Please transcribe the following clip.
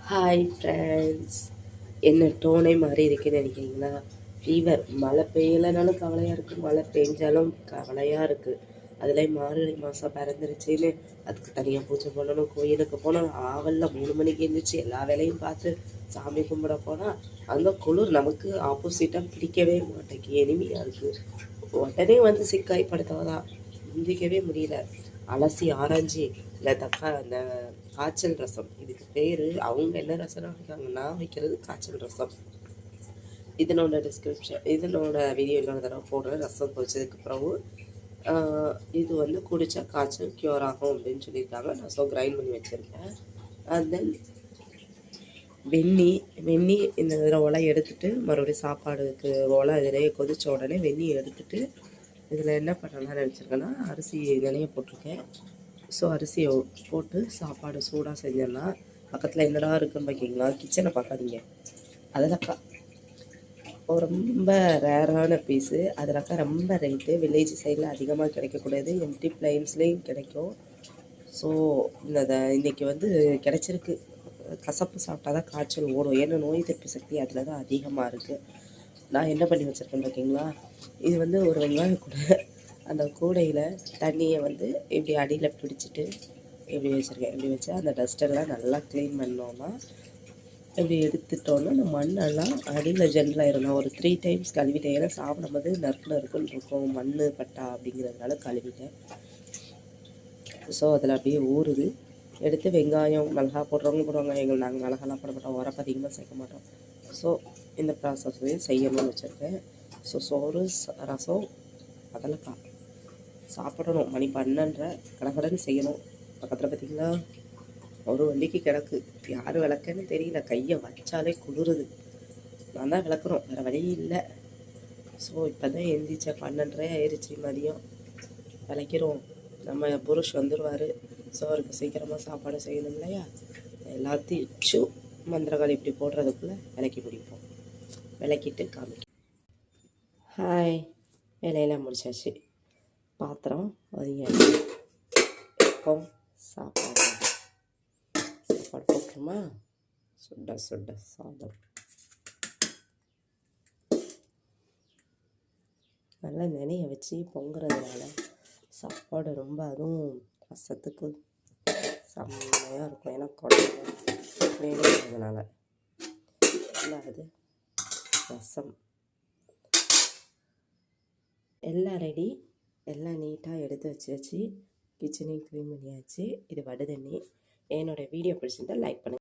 Hi friends, என்ன டோனே மாறி இருக்குன்னு நினைக்கிறீங்களா? ஃபீவர். மழை பெய்யலைனாலும் கவலையாக இருக்குது, மழை பெஞ்சாலும் கவலையாக இருக்குது. அதில் மார்கழி மாதம் பிறந்துருச்சுன்னு அதுக்கு தனியாக பூஜை பண்ணணும். கோயிலுக்கு போனால் ஆவலில் 3 மணிக்கு எழுந்திரிச்சு எல்லா வேலையும் பார்த்து சாமி கும்பிட போனால் அந்த குளிர் நமக்கு ஆப்போசிட்டாக பிடிக்கவே மாட்டேங்குது, எளிமையாக இருக்குது. உடனே வந்து சிக்காய் படுத்தவதான் சிந்திக்கவே முடியல. அலசி ஆராய்ஞ்சி இல்லை அந்த காய்ச்சல் ரசம், இதுக்கு பேர் அவங்க என்ன ரசம் வைக்காங்கன்னா வைக்கிறது காய்ச்சல் ரசம். இதனோட இதனோட வீடியோ இன்னொரு தடவை போடுறேன். ரசம் பொரிச்சதுக்கு பிறகு இது வந்து குடித்தா காய்ச்சல் க்யூர் ஆகும் அப்படின்னு சொல்லியிருக்காங்க. ரசம் கிரைண்ட் பண்ணி வச்சுருக்கேன். அண்ட் தென் வெந்நி இந்த இதில் ஒலை எடுத்துகிட்டு மறுபடியும் சாப்பாடுக்கு ஒலை இதிலேயே கொதித்த உடனே வெந்நி எடுத்துகிட்டு இதில் என்ன பண்ணலாம்னு நினச்சிருக்கேன்னா அரிசி நினைய போட்டிருக்கேன். ஸோ அரிசியை போட்டு சாப்பாடு சூடாக செஞ்சோன்னா பக்கத்தில் என்னடா இருக்குன்னு பார்க்கிங்களா, கிச்சனை பார்க்காதீங்க. அதிலக்கா ரொம்ப ரேரான பீஸு. அதிலக்கா ரொம்ப ரேட்டு. வில்லேஜ் சைடில் அதிகமாக கிடைக்கக்கூடாது, எம்டி பிளைன்ஸ்லேயும் கிடைக்கும். ஸோ இன்றைக்கி வந்து கிடச்சிருக்கு. கசப்பு சாப்பிட்டா தான் காய்ச்சல் ஓடும், ஏன்னா நோய் எதிர்ப்பு சக்தி அதில் தான் அதிகமாக இருக்குது. நான் என்ன பண்ணி வச்சுருக்கேன் பார்த்திங்களா, இது வந்து ஒரு வெங்காயம் கூட அந்த கூடையில் தண்ணியை வந்து இப்படி அடியில் பிடிச்சிட்டு இப்படி வச்சுருக்கேன். இப்படி வச்சு அந்த டஸ்டெல்லாம் நல்லா க்ளீன் பண்ணோன்னா இப்படி எடுத்துட்டோன்னா அந்த மண்ணெல்லாம் அடியில் ஜென்ரலாக இருந்தால் ஒரு 3 டைம்ஸ் கழுவிட்டேன். ஏன்னா சாப்பிடும்போது நறுக்குன்னு இருக்கும், மண் பட்டா அப்படிங்கிறதுனால கழுவிட்டேன். ஸோ அதில் அப்படியே ஊறுது. எடுத்து வெங்காயம் மிளகா போடுறவங்க போடுவாங்க, நாங்கள் மிளகாலாம் போட மாட்டோம், உரப்பு அதிகமாக சேர்க்க மாட்டோம். ஸோ இந்த ப்ராசஸையும் செய்யணும்னு வச்சுருக்கேன். ஸோ சோறு ரசம் அதெல்லாம் சாப்பிடணும். மணி 12:30 கடகடன்னு செய்யணும். பக்கத்தில் பார்த்திங்களா ஒரு வண்டிக்கு கிடக்கு, யார் விளக்குன்னு தெரியல, கையை வச்சாலே குளிருது. நான் தான் விளக்குறோம், வேறு வழி இல்லை. ஸோ இப்போ தான் எந்திரிச்சேன், 12:30 ஆயிடுச்சு. மதியம் விளக்கிறோம். நம்ம புருஷ் வந்துடுவார். ஸோ அவருக்கு சீக்கிரமாக சாப்பாடு செய்யணும் இல்லையா? எல்லாத்தையும் மந்திரகாளி இப்படி போடுறதுக்குள்ளே விளக்கி பிடிப்போம். விளக்கிட்டு காமிக்கும். ஹாய், வேலையெல்லாம் முடிச்சாச்சு. பாத்திரம் ஒதுங்கியாச்சு. இப்போ சாப்பாடு போட்டுருமா? சுட சாதம் நல்லா நினைய வச்சு பொங்குறதுனால சாப்பாடு ரொம்ப, அதுவும் ரசத்துக்கு செம்மையாக இருக்கும். ஏன்னா குழம்பு வேணுங்கிறதுனால நல்லா அது ரசம் எல்லாம் ரெடி. எல்லாம் நீட்டாக எடுத்து வச்சு கிச்சனையும் க்ளீன் பண்ணியாச்சு. இது வடை தண்ணி. என்னோடய வீடியோ பிடிச்சிருந்தால் லைக் பண்ணுங்கள்.